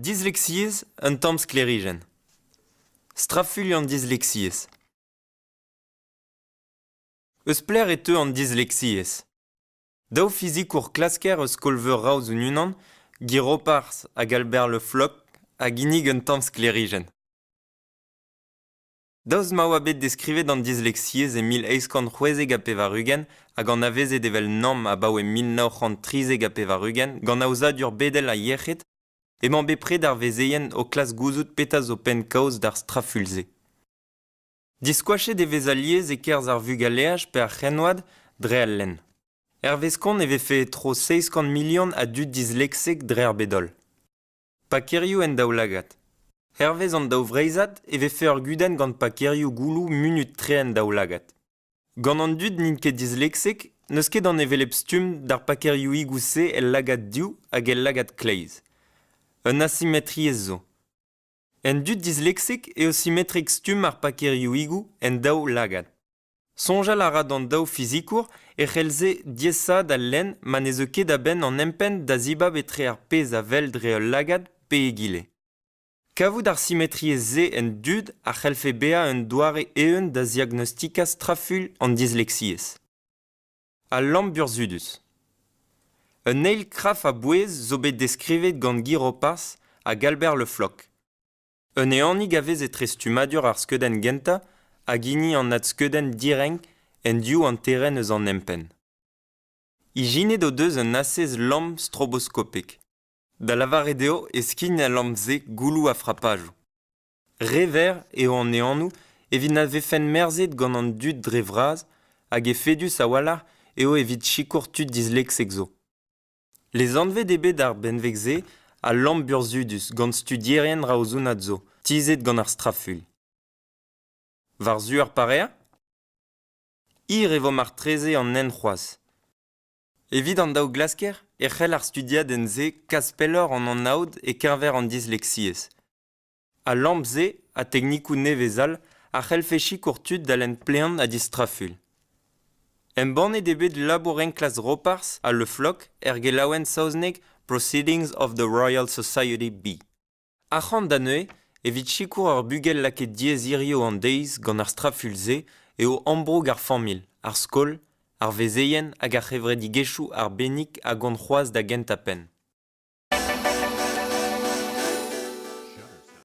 Dyslexiez un tamm sclérigen. Straful an dyslexiez. Eus pler et an dyslexiez. Daou physikour klasker eus kolveur raouz un unan, giropars hag Albert Le Floch hag inig un tamm sclérigen. Daouz ma oa bet deskrivet an dyslexiez e 1860 a pevarugen hag an avezet evel nam a bao e 1930 a pevarugen gant aozadur bedel a yechet emañ bet pred ar vezeien o klas gouzout petaz o pen kaoz d'ar strafulze. Diskoachet e vez aliez e kerz ar vugaleaj pe ar c'henwad dre al len. Veskon e vefe tro 600 million a dud dysleksek dre ar bedol. Pa kerioù en daoulagat. Hervez an daouvreizat e vefe ur guden gant pa kerioù goulou munut tre en daoulagat. Gant an dud n'in ket dysleksek, neus ket an evelep stum d'ar pa kerioù igouse el lagat diou hag el lagat kleiz. Un asymétrie zo. En dud dysleksek eo symétrik stum ar pa kerioù igou en dao lagat. Sonjal a ra d'an dao fizikour e c'hellze diesad al len ma ne zeu ket da ben an empen da ziba betre ar pez a vel dre ul lagat pe egile. Kavout ar symétrie ze en dud a c'hellfe bea un doare eeun da diagnostika straful an dyslexiez. A lamp burzudus. Un eil kraf a bouez zo bet deskrivet gant giropars hag Albert Le Floch. Un eannig avez etre stumadur ar skeudenn genta hag ini an ad skeudenn direnk en diou an terren eus an empen. Ijinet o deus un asez lamp stroboskopek. Da lavar deo e skin a lamp ze goulou a frappajou. Rever eo an eanou evit na vefen merzet gant an dud dre vraz hag e fedus a walar eo evit chikour tud dysleksek zo. Les anvet ebe d'ar benveg ze a lamp burzudus gant studierien raozounat zo, tizet gant ar straful. Var zu ar parea? Ir evo mar treze an nen c'hoaz. Evit an dao glasker, e c'hell ar studiad en ze kaspellor an aoud e kerver an dyslexiez. A lamp ze, a teknikou nevezal, a c'hell fechi kourtud d'alen plean a distraful. En bannet ebe de labourenn klas ropars a Le Floch gelaouen saozneg Proceedings of the Royal Society B. Ac'hant da neuze, evit chikour ar bugel laket diez irio an deiz gant ar strafulze eo ambroug ar famil, ar skol, ar vezeien hag ar c'hevredigezhioù ar benik a gant c'hoaz da gent a pen.